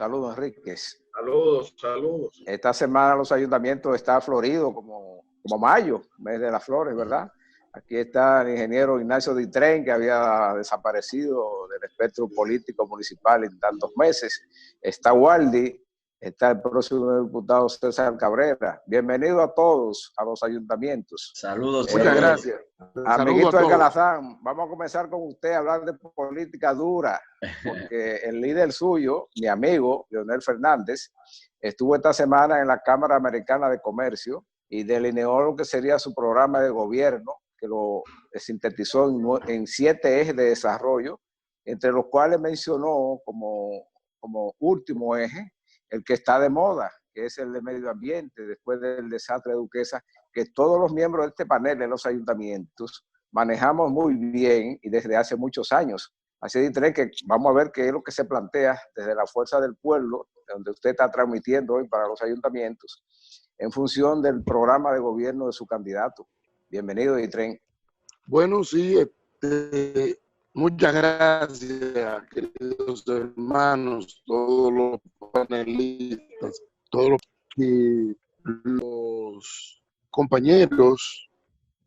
Saludos, Enríquez. Saludos, saludos. Esta semana los ayuntamientos están floridos como mayo, mes de las flores, ¿verdad? Aquí está el ingeniero Ignacio Ditren, que había desaparecido del espectro político municipal en tantos meses. Está Waldi, está el próximo diputado César Cabrera. Bienvenido a todos, a los ayuntamientos. Saludos. Muchas gracias. Amiguito de todos. Calazán, vamos a comenzar con usted a hablar de política dura, porque el líder suyo, mi amigo, Leonel Fernández, estuvo esta semana en la Cámara Americana de Comercio y delineó lo que sería su programa de gobierno, que lo sintetizó en 7 ejes de desarrollo, entre los cuales mencionó como último eje el que está de moda, que es el de medio ambiente, después del desastre de Duquesa, que todos los miembros de este panel de los ayuntamientos manejamos muy bien y desde hace muchos años. Así de que vamos a ver qué es lo que se plantea desde la fuerza del pueblo, donde usted está transmitiendo hoy para los ayuntamientos, en función del programa de gobierno de su candidato. Bienvenido, Ditren. Bueno, sí, muchas gracias, queridos hermanos, todos los panelistas, todos los compañeros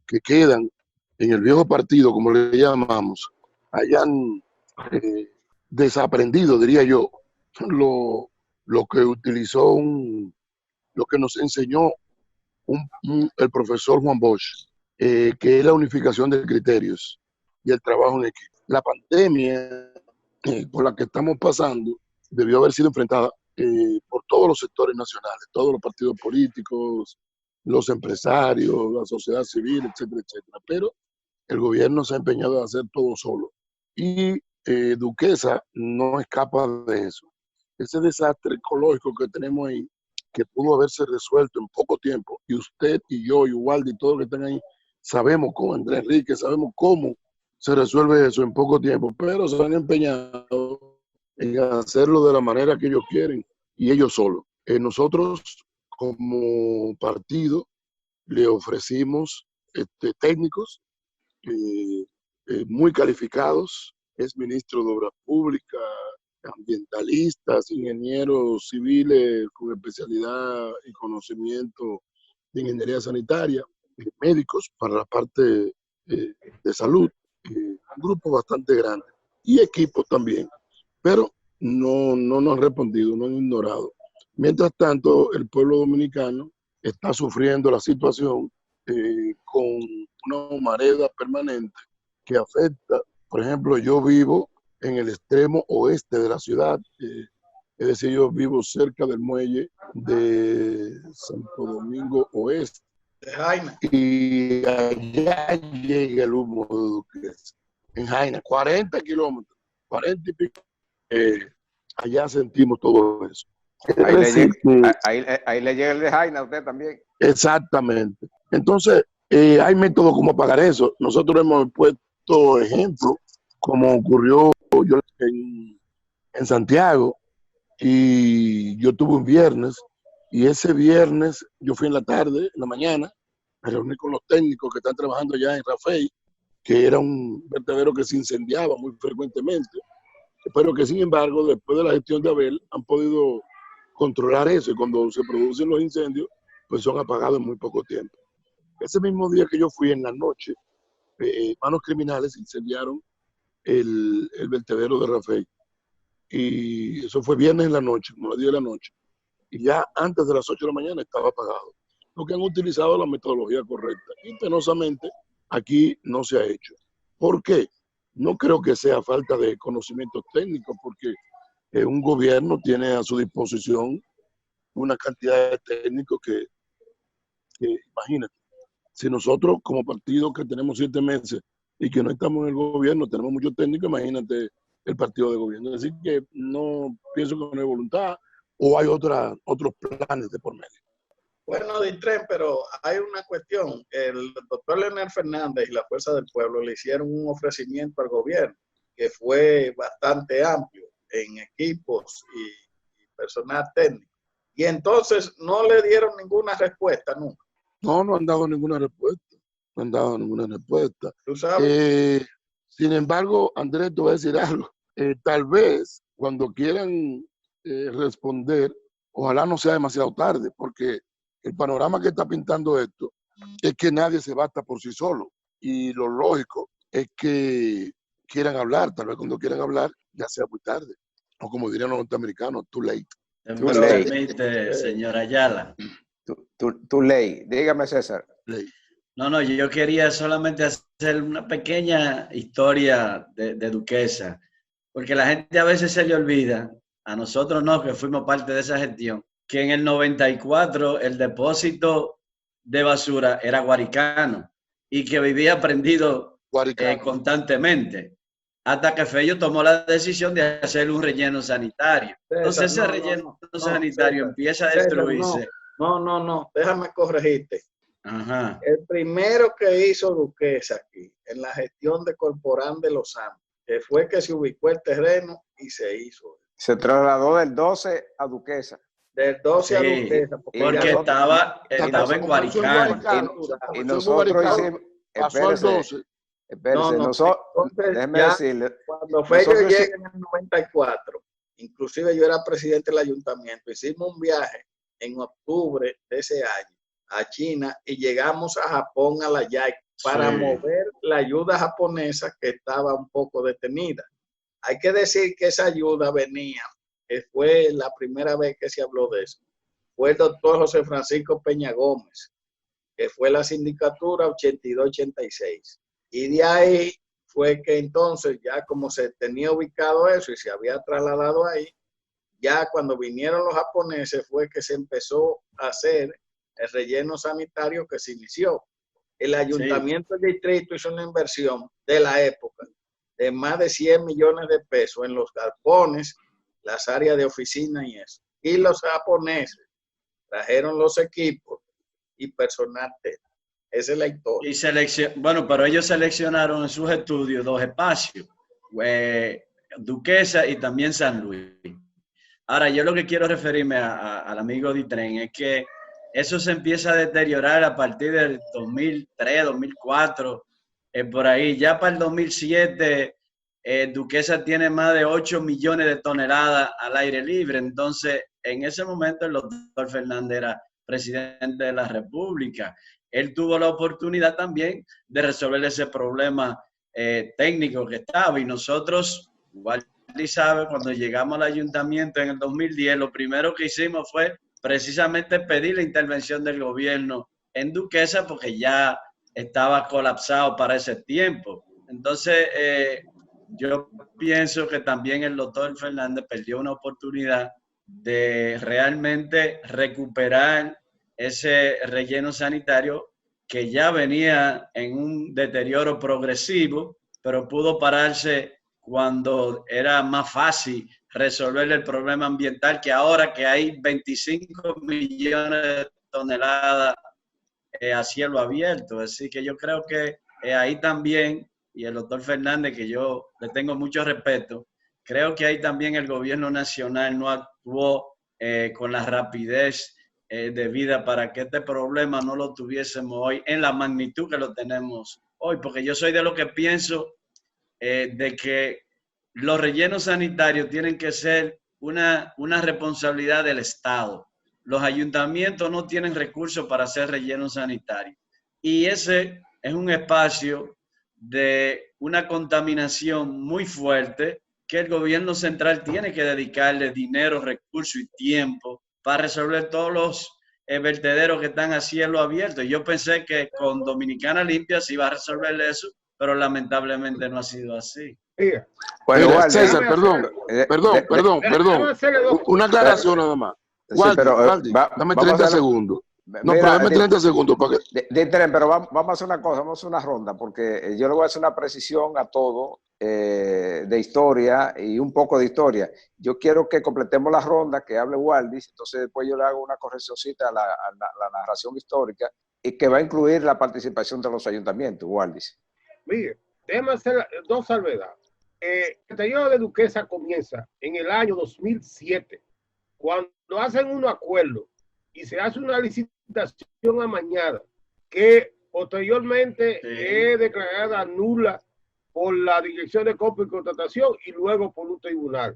que quedan en el viejo partido, como le llamamos, hayan desaprendido, diría yo, lo que utilizó lo que nos enseñó el profesor Juan Bosch, que es la unificación de criterios y el trabajo en equipo. La pandemia por la que estamos pasando debió haber sido enfrentada por todos los sectores nacionales, todos los partidos políticos, los empresarios, la sociedad civil, etcétera, etcétera. Pero el gobierno se ha empeñado en hacer todo solo. Y Duquesa no escapa de eso. Ese desastre ecológico que tenemos ahí, que pudo haberse resuelto en poco tiempo, y usted y yo y Waldi y todos los que están ahí, sabemos cómo, Andrés Enrique, sabemos cómo se resuelve eso en poco tiempo, pero se han empeñado en hacerlo de la manera que ellos quieren y ellos solos. Nosotros como partido le ofrecimos técnicos muy calificados, es ministro de Obras Públicas, ambientalistas, ingenieros civiles con especialidad y conocimiento de ingeniería sanitaria, médicos para la parte de salud, un grupo bastante grande, y equipos también, pero no nos han respondido, no han ignorado. Mientras tanto, el pueblo dominicano está sufriendo la situación con una humareda permanente que afecta. Por ejemplo, yo vivo en el extremo oeste de la ciudad, es decir, yo vivo cerca del muelle de Santo Domingo Oeste. De Jaina. Y allá llega el humo de Duquesa. En Jaina, 40 kilómetros, 40 y pico. Allá sentimos todo eso. Ahí le llega el de Jaina a usted también. Exactamente. Entonces, hay métodos como pagar eso. Nosotros hemos puesto ejemplo, como ocurrió yo en Santiago, y yo tuve un viernes, y ese viernes yo fui en la tarde, en la mañana, me reuní con los técnicos que están trabajando allá en Rafael, que era un vertedero que se incendiaba muy frecuentemente, pero que sin embargo, después de la gestión de Abel, han podido controlar eso, y cuando se producen los incendios, pues son apagados en muy poco tiempo. Ese mismo día que yo fui, en la noche, manos criminales incendiaron el vertedero de Rafael. Y eso fue viernes en la noche, como las 10 de la noche. Y ya antes de las 8 de la mañana estaba apagado. Porque han utilizado la metodología correcta. Y penosamente aquí no se ha hecho. ¿Por qué? No creo que sea falta de conocimientos técnicos, porque un gobierno tiene a su disposición una cantidad de técnicos que imagínate, si nosotros como partido que tenemos 7 meses y que no estamos en el gobierno, tenemos muchos técnicos, imagínate el partido de gobierno. Es decir, que no pienso que no hay voluntad o hay otros planes de por medio. Bueno, Ditren, pero hay una cuestión. El doctor Leonel Fernández y la Fuerza del Pueblo le hicieron un ofrecimiento al gobierno que fue bastante amplio en equipos y personal técnico. Y entonces no le dieron ninguna respuesta nunca. No han dado ninguna respuesta. No han dado ninguna respuesta. ¿Tú sabes? Sin embargo, Andrés, te voy a decir algo. Tal vez cuando quieran responder, ojalá no sea demasiado tarde, porque el panorama que está pintando esto es que nadie se basta por sí solo. Y lo lógico es que quieran hablar, tal vez cuando quieran hablar ya sea muy tarde. O como dirían los norteamericanos, too late. Too Me late. permite, señora Ayala. Too late. Dígame, César. Late. No, yo quería solamente hacer una pequeña historia de Duquesa, porque la gente a veces se le olvida, a nosotros no, que fuimos parte de esa gestión, que en el 94 el depósito de basura era Guaricano y que vivía prendido constantemente, hasta que Fello tomó la decisión de hacer un relleno sanitario. Entonces ese relleno sanitario César, empieza a destruirse. No, déjame corregirte. Ajá. El primero que hizo Duquesa aquí, en la gestión de Corporán de los Santos, que fue que se ubicó el terreno y se hizo. Se trasladó del 12 a Duquesa. Del 12 a Sí, Duquesa. porque estaba en Guaricano. Y nosotros hicimos... Pasó al 12. Espérese, déjeme decirle. Cuando Fello llega en el 94, inclusive yo era presidente del ayuntamiento, hicimos un viaje en octubre de ese año a China y llegamos a Japón, a la JICA, para mover la ayuda japonesa que estaba un poco detenida. Hay que decir que esa ayuda venía, que fue la primera vez que se habló de eso, fue el doctor José Francisco Peña Gómez, que fue la sindicatura 82-86. Y de ahí fue que entonces ya como se tenía ubicado eso y se había trasladado ahí, ya cuando vinieron los japoneses fue que se empezó a hacer el relleno sanitario que se inició. El ayuntamiento del distrito hizo una inversión de la época de más de 100 millones de pesos en los galpones, las áreas de oficina y eso. Y los japoneses trajeron los equipos y personal técnico. Esa es la historia. Bueno, pero ellos seleccionaron en sus estudios dos espacios, Duquesa y también San Luis. Ahora, yo lo que quiero referirme al amigo Ditren es que eso se empieza a deteriorar a partir del 2003, 2004, por ahí. Ya para el 2007, Duquesa tiene más de 8 millones de toneladas al aire libre. Entonces, en ese momento, el doctor Fernández era presidente de la República. Él tuvo la oportunidad también de resolver ese problema técnico que estaba. Y nosotros, igual sabe, cuando llegamos al ayuntamiento en el 2010, lo primero que hicimos fue precisamente pedir la intervención del gobierno en Duquesa porque ya estaba colapsado para ese tiempo. Entonces, yo pienso que también el doctor Fernández perdió una oportunidad de realmente recuperar ese relleno sanitario que ya venía en un deterioro progresivo, pero pudo pararse cuando era más fácil resolver el problema ambiental que ahora que hay 25 millones de toneladas a cielo abierto. Así que yo creo que ahí también, y el doctor Fernández, que yo le tengo mucho respeto, creo que ahí también el gobierno nacional no actuó con la rapidez debida para que este problema no lo tuviésemos hoy en la magnitud que lo tenemos hoy, porque yo soy de lo que pienso de que los rellenos sanitarios tienen que ser una responsabilidad del Estado. Los ayuntamientos no tienen recursos para hacer rellenos sanitarios. Y ese es un espacio de una contaminación muy fuerte que el gobierno central tiene que dedicarle dinero, recursos y tiempo para resolver todos los vertederos que están a cielo abierto. Yo pensé que con Dominicana Limpia se iba a resolver eso, pero lamentablemente no ha sido así. Bueno, mira, Waldi, César, perdón. Una aclaración nada más. Waldi, dame 30 segundos. No, pero dame 30 segundos. Pero vamos a hacer una cosa, vamos a hacer una ronda, porque yo le voy a hacer una precisión a todo de historia y un poco de historia. Yo quiero que completemos la ronda, que hable Waldis, entonces después yo le hago una correccióncita a la narración histórica y que va a incluir la participación de los ayuntamientos, Waldis. Mire, déjame hacer dos salvedades. El periodo de Duquesa comienza en el año 2007, cuando hacen un acuerdo y se hace una licitación amañada que posteriormente es declarada nula por la Dirección de Compra y Contratación y luego por un tribunal.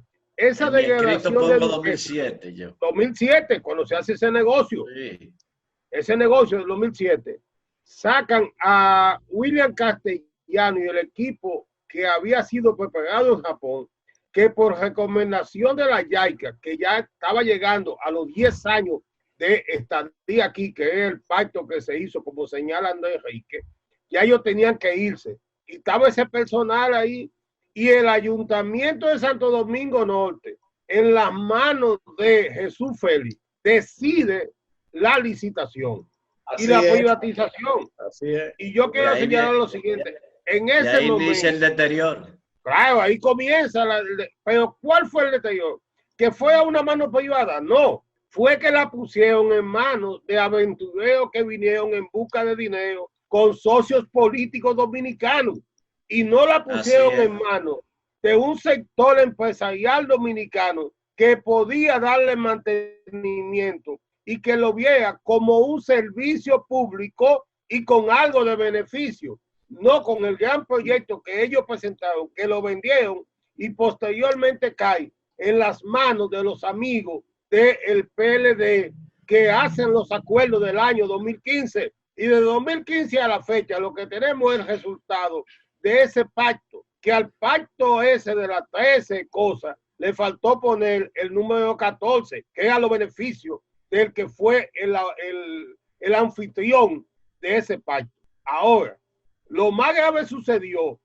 esa En mi escrito degradación pongo de Duquesa, 2007 yo. 2007, cuando se hace ese negocio, Sí. ese negocio del 2007, sacan a William Castellano y el equipo que había sido preparado en Japón, que por recomendación de la JICA, que ya estaba llegando a los 10 años de estadía aquí, que es el pacto que se hizo, como señala Andrés Enrique, ya ellos tenían que irse. Y estaba ese personal ahí, y el Ayuntamiento de Santo Domingo Norte, en las manos de Jesús Félix, decide la licitación y la privatización. Así es. Y yo quiero señalar lo siguiente. En ese ahí momento, inicia el deterioro. claro, ahí comienza. Pero ¿cuál fue el deterioro? ¿Que fue a una mano privada? No. Fue que la pusieron en manos de aventureros que vinieron en busca de dinero con socios políticos dominicanos. Y no la pusieron en manos de un sector empresarial dominicano que podía darle mantenimiento y que lo viera como un servicio público y con algo de beneficio, no con el gran proyecto que ellos presentaron, que lo vendieron y posteriormente cae en las manos de los amigos del PLD que hacen los acuerdos del año 2015. Y de 2015 a la fecha lo que tenemos es el resultado de ese pacto, que al pacto ese de las 13 cosas le faltó poner el número 14, que era los beneficios del que fue el anfitrión de ese pacto. Ahora, lo más grave sucedió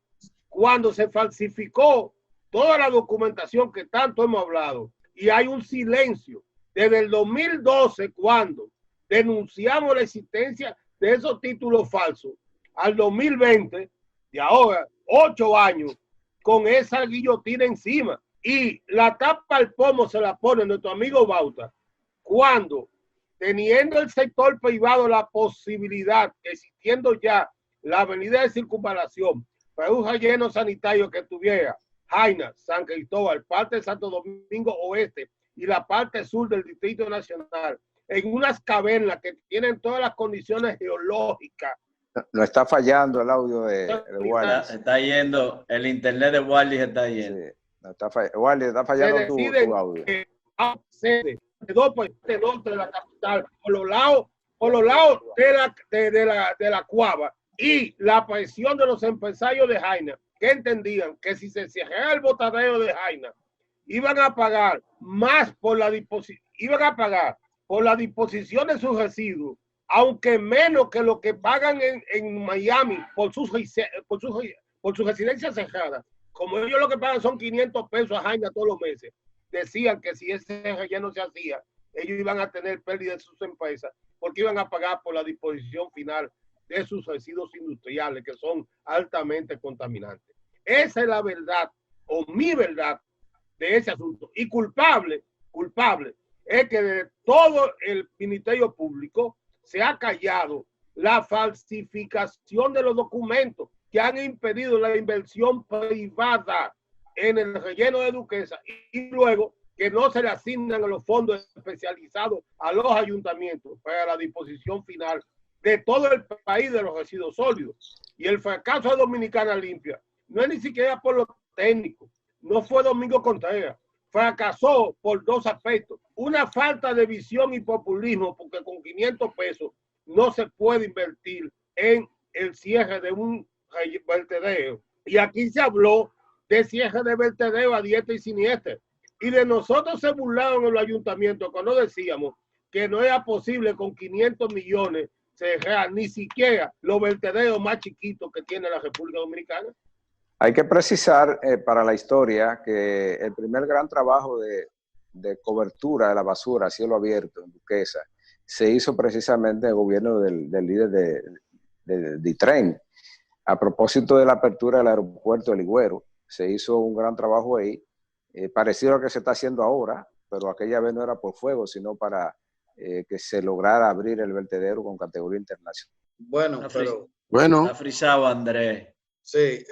cuando se falsificó toda la documentación que tanto hemos hablado y hay un silencio desde el 2012 cuando denunciamos la existencia de esos títulos falsos al 2020 y ahora 8 años con esa guillotina encima y la tapa al pomo se la pone nuestro amigo Bauta cuando teniendo el sector privado la posibilidad, existiendo ya la avenida de circunvalación para un relleno sanitario que tuviera Jaina, San Cristóbal, parte de Santo Domingo Oeste y la parte sur del Distrito Nacional, en unas cavernas que tienen todas las condiciones geológicas. No está fallando el audio de Wally. Está yendo, el internet de Wally está yendo. Sí, no está Wally, está fallando tu audio. De dos partes norte de la capital, por los lados de la Cuava y la presión de los empresarios de Jaina, que entendían que si se cerrara el botadero de Jaina, iban a pagar más por la disposición, de sus residuos, aunque menos que lo que pagan en Miami por su residencia cerrada. Como ellos lo que pagan son 500 pesos a Jaina todos los meses. Decían que si ese relleno se hacía, ellos iban a tener pérdida de sus empresas porque iban a pagar por la disposición final de sus residuos industriales que son altamente contaminantes. Esa es la verdad o mi verdad de ese asunto. Y culpable es que de todo el Ministerio Público se ha callado la falsificación de los documentos que han impedido la inversión privada en el relleno de Duquesa y luego que no se le asignan a los fondos especializados a los ayuntamientos para la disposición final de todo el país de los residuos sólidos. Y el fracaso de Dominicana Limpia no es ni siquiera por los técnicos, no fue Domingo Contreras, fracasó por dos aspectos. Una falta de visión y populismo, porque con 500 pesos no se puede invertir en el cierre de un vertedero. Y aquí se habló de cierre de vertedero a diestra y siniestra. Y de nosotros se burlaron en los ayuntamientos cuando decíamos que no era posible con 500 millones cerrar ni siquiera los vertederos más chiquitos que tiene la República Dominicana. Hay que precisar para la historia que el primer gran trabajo de cobertura de la basura a cielo abierto en Duquesa se hizo precisamente en el gobierno del líder de Ditren. A propósito de la apertura del aeropuerto de Ligüero, se hizo un gran trabajo ahí, parecido a lo que se está haciendo ahora, pero aquella vez no era por fuego, sino para que se lograra abrir el vertedero con categoría internacional. Bueno, está frisado, Andrés. Sí,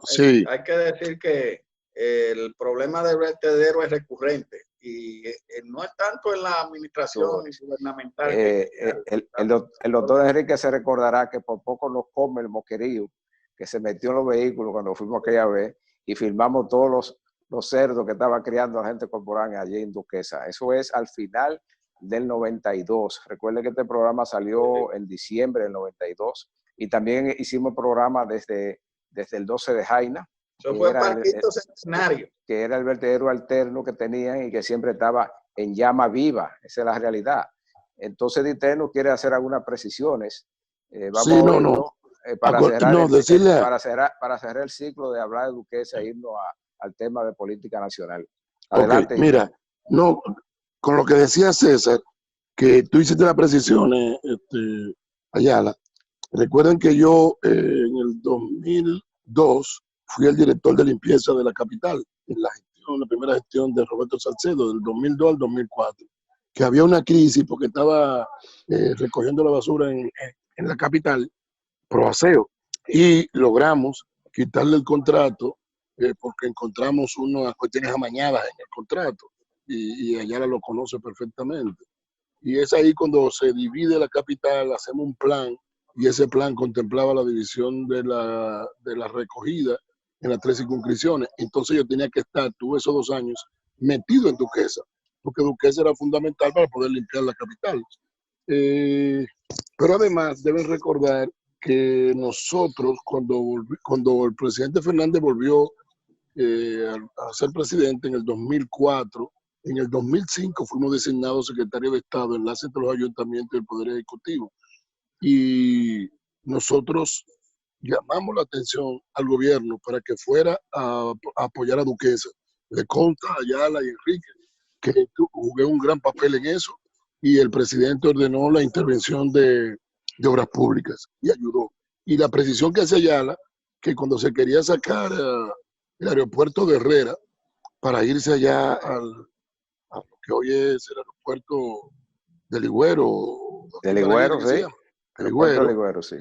sí. Hay que decir que el problema del vertedero es recurrente y no es tanto en la administración gubernamental. El doctor Enrique se recordará que por poco nos come el moquerío que se metió en los vehículos cuando fuimos aquella vez y filmamos todos los cerdos que estaba criando la gente corporánea allí en Duquesa. Eso es al final del 92. Recuerde que este programa salió en diciembre del 92 y también hicimos programa desde el 12 de Jaina. Eso fue para el quinto centenario. Que era el vertedero alterno que tenían y que siempre estaba en llama viva. Esa es la realidad. Entonces, Ditren no quiere hacer algunas precisiones. Vamos sí, no. Para cerrar el ciclo de hablar de Duquesa e irnos al tema de política nacional. Adelante. Okay, mira, no, con lo que decía César, que tú hiciste las precisiones, Ayala, recuerden que yo en el 2002 fui el director de limpieza de la capital, en la primera gestión de Roberto Salcedo, del 2002 al 2004, que había una crisis porque estaba recogiendo la basura en la capital, Proaseo, y logramos quitarle el contrato porque encontramos unas cuestiones amañadas en el contrato, y Ayala lo conoce perfectamente. Y es ahí cuando se divide la capital, hacemos un plan, y ese plan contemplaba la división de la recogida en las 3 circunscripciones. Entonces yo tenía que estar, tuve esos 2 años, metido en Duquesa, porque Duquesa era fundamental para poder limpiar la capital. Pero además deben recordar que nosotros, cuando el presidente Fernández volvió a ser presidente en el 2004, en el 2005 fuimos designados secretario de Estado, enlace entre los ayuntamientos y el Poder Ejecutivo. Y nosotros llamamos la atención al gobierno para que fuera a apoyar a Duquesa. Le consta a Ayala y Enrique que jugué un gran papel en eso, y el presidente ordenó la intervención de obras públicas y ayudó. Y la precisión que hace Ayala, que cuando se quería sacar el aeropuerto de Herrera para irse allá a lo que hoy es el aeropuerto de Ligüero. De Ligüero, sí. Ligüero, sí.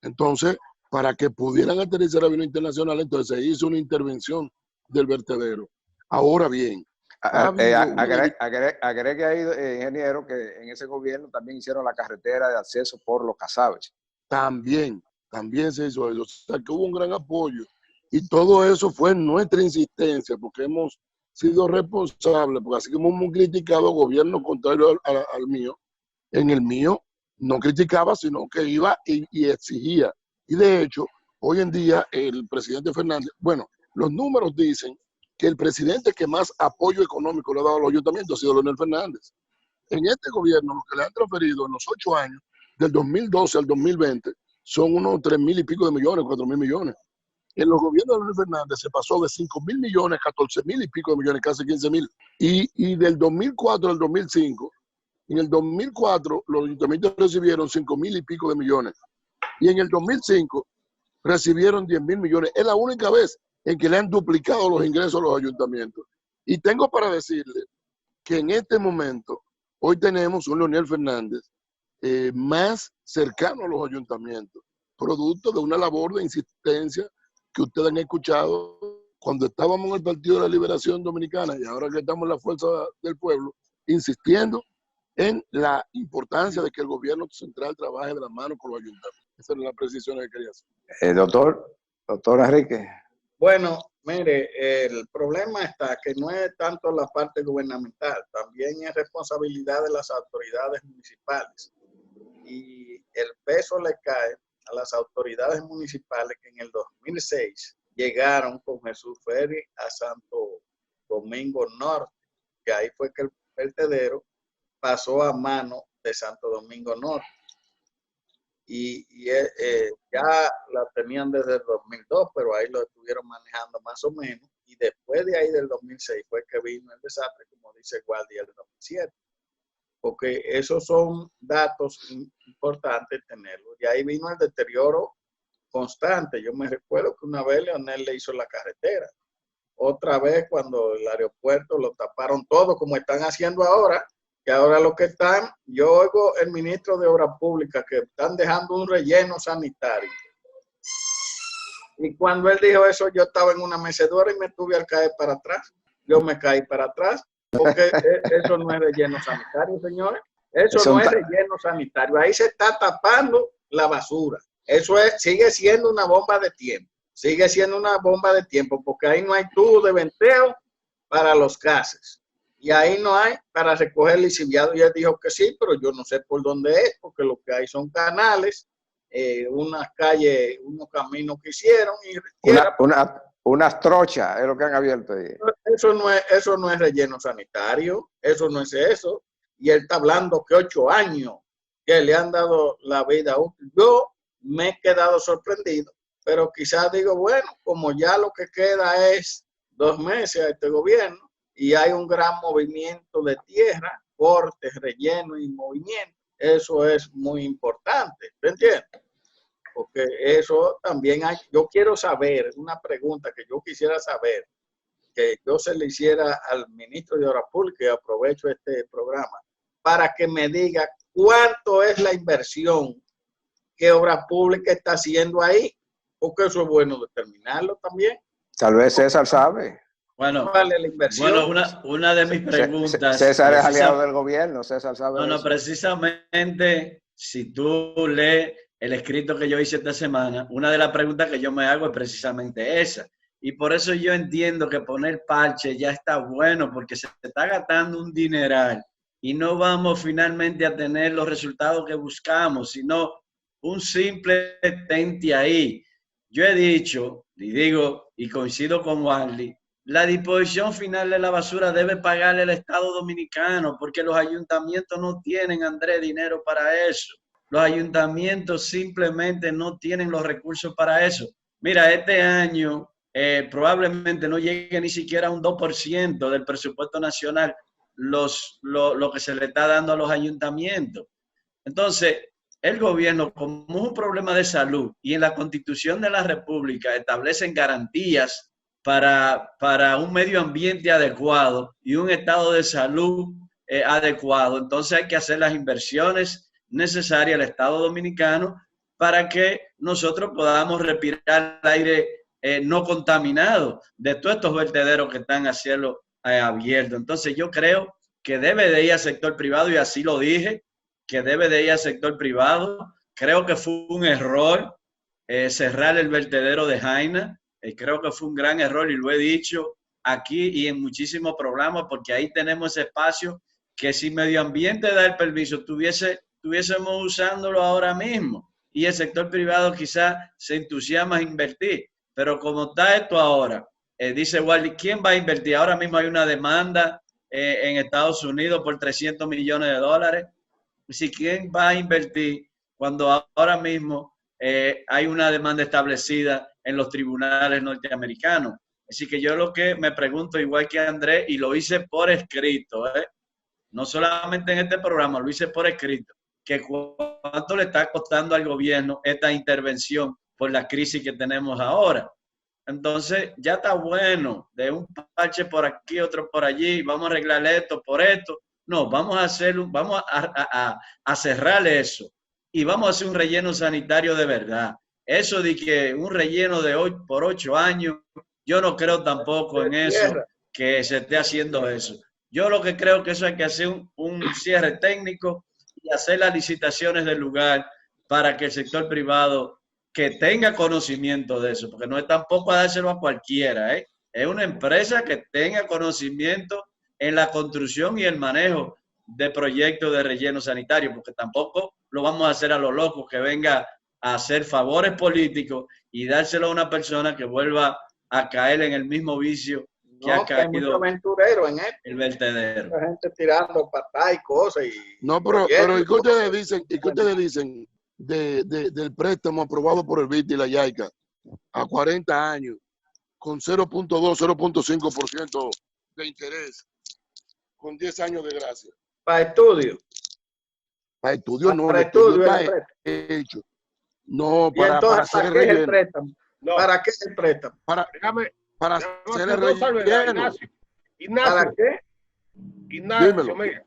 Entonces, para que pudieran aterrizar aviones internacionales, entonces se hizo una intervención del vertedero. Ahora bien, agregue ahí, ingeniero, que en ese gobierno también hicieron la carretera de acceso por Los Casaves. También se hizo eso. O sea, que hubo un gran apoyo. Y todo eso fue nuestra insistencia, porque hemos sido responsables, porque así como hemos criticado gobierno contrario al mío, en el mío no criticaba, sino que iba y exigía. Y de hecho, hoy en día el presidente Fernández, bueno, los números dicen que el presidente que más apoyo económico le ha dado a los ayuntamientos ha sido Leonel Fernández. En este gobierno, lo que le han transferido en los 8 años, del 2012 al 2020, son unos 3.000 y pico de millones, 4.000 millones. En los gobiernos de Leonel Fernández se pasó de 5.000 millones, 14.000 y pico de millones, casi 15.000. Y del 2004 al 2005, en el 2004 los ayuntamientos recibieron 5.000 y pico de millones. Y en el 2005 recibieron 10.000 millones. Es la única vez en que le han duplicado los ingresos a los ayuntamientos. Y tengo para decirle que en este momento, hoy tenemos un Leonel Fernández más cercano a los ayuntamientos, producto de una labor de insistencia que ustedes han escuchado cuando estábamos en el Partido de la Liberación Dominicana y ahora que estamos en la Fuerza del Pueblo, insistiendo en la importancia de que el gobierno central trabaje de la mano con los ayuntamientos. Esa es la precisión que quería hacer. Doctor Enrique. Bueno, mire, el problema está que no es tanto la parte gubernamental, también es responsabilidad de las autoridades municipales. Y el peso le cae a las autoridades municipales que en el 2006 llegaron con Jesús Ferri a Santo Domingo Norte, que ahí fue que el vertedero pasó a mano de Santo Domingo Norte. Y ya la tenían desde el 2002, pero ahí lo estuvieron manejando más o menos. Y después de ahí del 2006 fue que vino el desastre, como dice Guardia, del 2007. Porque esos son datos importantes tenerlos. Y ahí vino el deterioro constante. Yo me recuerdo que una vez Leonel le hizo la carretera. Otra vez cuando el aeropuerto lo taparon todo, como están haciendo ahora, que ahora lo que están, yo oigo el ministro de Obras Públicas que están dejando un relleno sanitario. Y cuando él dijo eso, yo estaba en una mecedora y me tuve al caer para atrás. Yo me caí para atrás, porque eso no es relleno sanitario, señores. Eso no es relleno sanitario. Ahí se está tapando la basura. Eso sigue siendo una bomba de tiempo. sigue siendo una bomba de tiempo, porque ahí no hay tubo de venteo para los gases. Y ahí no hay para recoger lixiviado. Y él dijo que sí, pero yo no sé por dónde es, porque lo que hay son canales, unas calles, unos caminos que hicieron. Y unas trochas es lo que han abierto ahí. Eso no es relleno sanitario, eso no es eso. Y él está hablando que 8 años que le han dado la vida útil. Yo me he quedado sorprendido, pero quizás digo, bueno, como ya lo que queda es 2 meses a este gobierno y hay un gran movimiento de tierra, cortes, relleno y movimiento, eso es muy importante, ¿me entiendes? Porque eso también hay, yo quiero saber, una pregunta que yo quisiera saber, que yo se le hiciera al ministro de Obras Públicas, y aprovecho este programa, para que me diga cuánto es la inversión que Obras Públicas está haciendo ahí, porque eso es bueno determinarlo también. Tal vez César sabe. Bueno, Vale la inversión. una de mis preguntas... César es aliado del gobierno, César sabe. No, precisamente, si tú lees el escrito que yo hice esta semana, una de las preguntas que yo me hago es precisamente esa. Y por eso yo entiendo que poner parche ya está bueno, porque se está gastando un dineral y no vamos finalmente a tener los resultados que buscamos, sino un simple tente ahí. Yo he dicho, y digo, y coincido con Wally, la disposición final de la basura debe pagarle el Estado Dominicano, porque los ayuntamientos no tienen, Andrés, dinero para eso. Los ayuntamientos simplemente no tienen los recursos para eso. Mira, este año probablemente no llegue ni siquiera a un 2% del presupuesto nacional lo que se le está dando a los ayuntamientos. Entonces, el gobierno, como es un problema de salud y en la Constitución de la República establecen garantías para un medio ambiente adecuado y un estado de salud adecuado, entonces hay que hacer las inversiones necesarias al Estado Dominicano para que nosotros podamos respirar aire no contaminado de todos estos vertederos que están a cielo abierto. Entonces yo creo que debe de ir al sector privado, y así lo dije, que debe de ir al sector privado. Creo que fue un error cerrar el vertedero de Jaina. Creo que fue un gran error y lo he dicho aquí y en muchísimos programas, porque ahí tenemos ese espacio que si Medio Ambiente da el permiso, estuviésemos usándolo ahora mismo y el sector privado quizás se entusiasma a invertir. Pero como está esto ahora, dice Wally, ¿quién va a invertir? Ahora mismo hay una demanda en Estados Unidos por $300 millones. Si ¿quién va a invertir cuando ahora mismo hay una demanda establecida en los tribunales norteamericanos? Así que yo lo que me pregunto, igual que Andrés, y lo hice por escrito, no solamente en este programa, lo hice por escrito, que cuánto le está costando al gobierno esta intervención por la crisis que tenemos ahora. Entonces, ya está bueno de un parche por aquí, otro por allí, vamos a arreglar esto por esto. No, vamos a hacerlo, vamos a cerrar eso y vamos a hacer un relleno sanitario de verdad. Eso de que un relleno de 8 años, yo no creo tampoco en eso, que se esté haciendo eso. Yo lo que creo que eso hay que hacer un cierre técnico y hacer las licitaciones del lugar para que el sector privado que tenga conocimiento de eso, porque no es tampoco a dárselo a cualquiera, es una empresa que tenga conocimiento en la construcción y el manejo de proyectos de relleno sanitario, porque tampoco lo vamos a hacer a los locos, que venga a hacer favores políticos y dárselo a una persona que vuelva a caer en el mismo vicio que ha caído aventurero en el vertedero. La gente tirando patas y cosas. No, pero ¿y qué ustedes dicen del préstamo aprobado por el BID y la YAICA a 40 años con 0.2, 0.5% de interés, con 10 años de gracia? Para estudio. Para estudio no, para el estudio está hecho. No, para hacer el relleno. Préstamo? No. ¿Para qué el préstamo? Para hacer el relleno. Ignacio, ¿para qué? Ignacio, mira.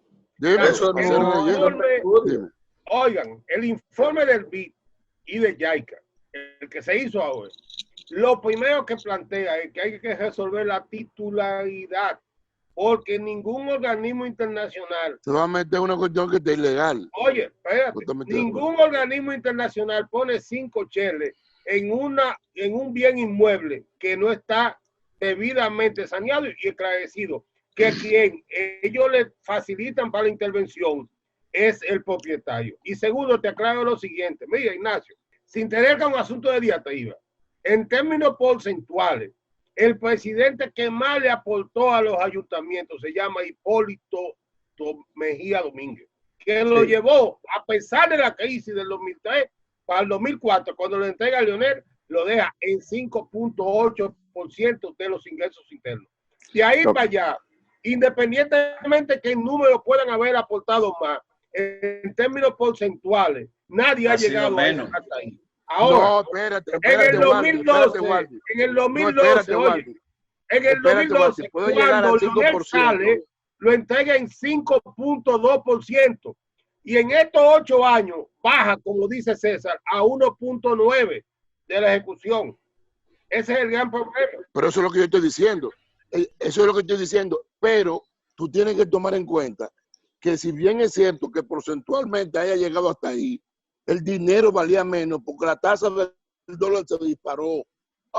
Eso no. Oigan, el informe del BID y de YAICA, el que se hizo ahora, lo primero que plantea es que hay que resolver la titularidad, porque ningún organismo internacional se va a meter una cuestión que está ilegal. Oye, espérate, ningún organismo internacional pone 5 cheles en un bien inmueble que no está debidamente saneado y esclarecido, que quien ellos le facilitan para la intervención es el propietario. Y segundo, te aclaro lo siguiente. Mira, Ignacio, sin tener que un asunto de diatriba, en términos porcentuales, el presidente que más le aportó a los ayuntamientos se llama Hipólito Mejía Domínguez, que lo llevó, a pesar de la crisis del 2003, para el 2004, cuando lo entrega a Leonel, lo deja en 5.8% de los ingresos internos. De ahí para allá, independientemente que en números puedan haber aportado más, en términos porcentuales, nadie ha llegado hasta ahí. Ahora, no, espérate, en el 2012, en el 2012, oye, en el 2012, cuando Leonel sale, lo entrega en 5.2%. Y en estos 8 años baja, como dice César, a 1.9 de la ejecución. Ese es el gran problema. Pero eso es lo que yo estoy diciendo. Eso es lo que estoy diciendo. Pero tú tienes que tomar en cuenta que si bien es cierto que porcentualmente haya llegado hasta ahí, el dinero valía menos porque la tasa del dólar se disparó.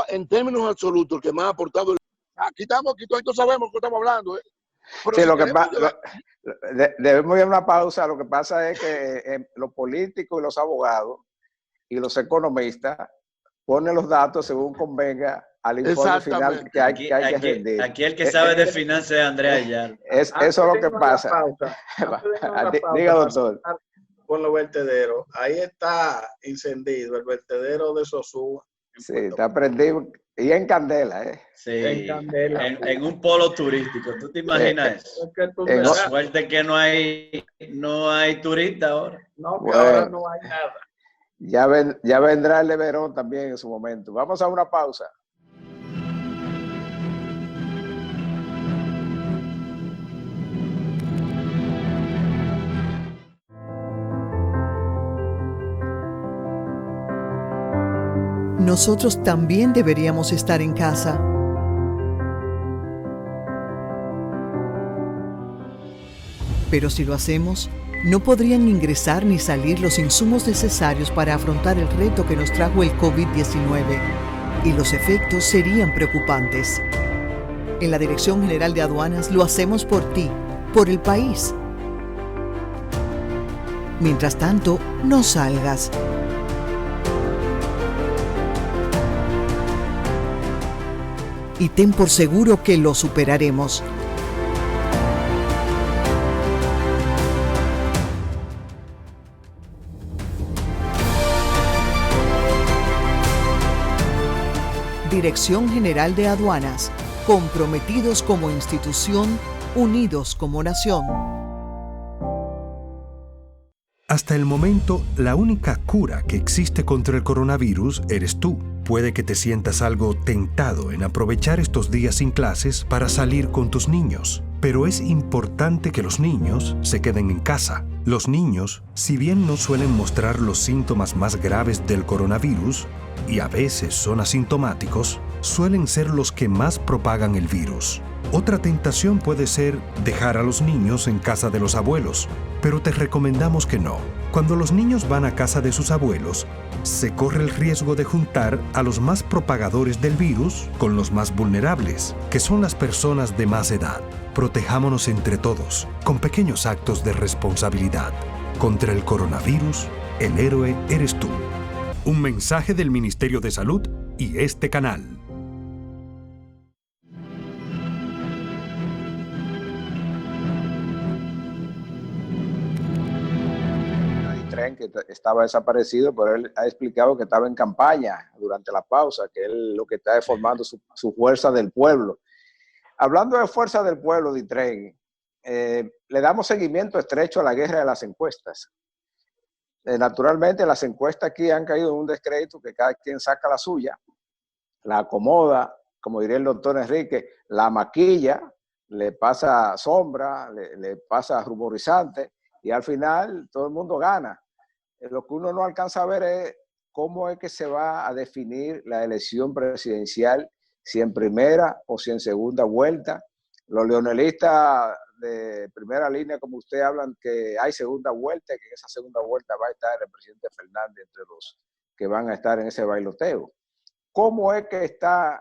En términos absolutos, el que más ha aportado... Aquí todos sabemos que estamos hablando, ¿eh? Pero sí, debemos ir a una pausa. Lo que pasa es que los políticos y los abogados y los economistas ponen los datos según convenga al informe final que hay que rendir. Aquí el que sabe de finanzas es Andrea Ayala. Eso es lo que pasa. Diga, doctor. Con los vertederos, ahí está encendido el vertedero de Sosúa. Sí, está prendido y en candela, ¿eh? Sí, en un polo turístico. ¿Tú te imaginas eso? La suerte que no hay turistas ahora. No, que ahora no hay nada. Ya vendrá el de Verón también en su momento. Vamos a una pausa. Nosotros también deberíamos estar en casa. Pero si lo hacemos, no podrían ingresar ni salir los insumos necesarios para afrontar el reto que nos trajo el COVID-19, y los efectos serían preocupantes. En la Dirección General de Aduanas lo hacemos por ti, por el país. Mientras tanto, no salgas. Y ten por seguro que lo superaremos. Dirección General de Aduanas, comprometidos como institución, unidos como nación. Hasta el momento, la única cura que existe contra el coronavirus eres tú. Puede que te sientas algo tentado en aprovechar estos días sin clases para salir con tus niños, pero es importante que los niños se queden en casa. Los niños, si bien no suelen mostrar los síntomas más graves del coronavirus, y a veces son asintomáticos, suelen ser los que más propagan el virus. Otra tentación puede ser dejar a los niños en casa de los abuelos, pero te recomendamos que no. Cuando los niños van a casa de sus abuelos, se corre el riesgo de juntar a los más propagadores del virus con los más vulnerables, que son las personas de más edad. Protejámonos entre todos, con pequeños actos de responsabilidad. Contra el coronavirus, el héroe eres tú. Un mensaje del Ministerio de Salud y este canal. Que estaba desaparecido, pero él ha explicado que estaba en campaña durante la pausa, que él lo que está es formando su fuerza del pueblo. Hablando de fuerza del pueblo, Ditren, le damos seguimiento estrecho a la guerra de las encuestas. Naturalmente, las encuestas aquí han caído en un descrédito que cada quien saca la suya, la acomoda, como diría el doctor Enrique, la maquilla, le pasa sombra, le pasa ruborizante, y al final todo el mundo gana. Lo que uno no alcanza a ver es cómo es que se va a definir la elección presidencial, si en primera o si en segunda vuelta. Los leonelistas de primera línea, como usted hablan, que hay segunda vuelta, que en esa segunda vuelta va a estar el presidente Fernández entre los que van a estar en ese bailoteo. ¿Cómo es que está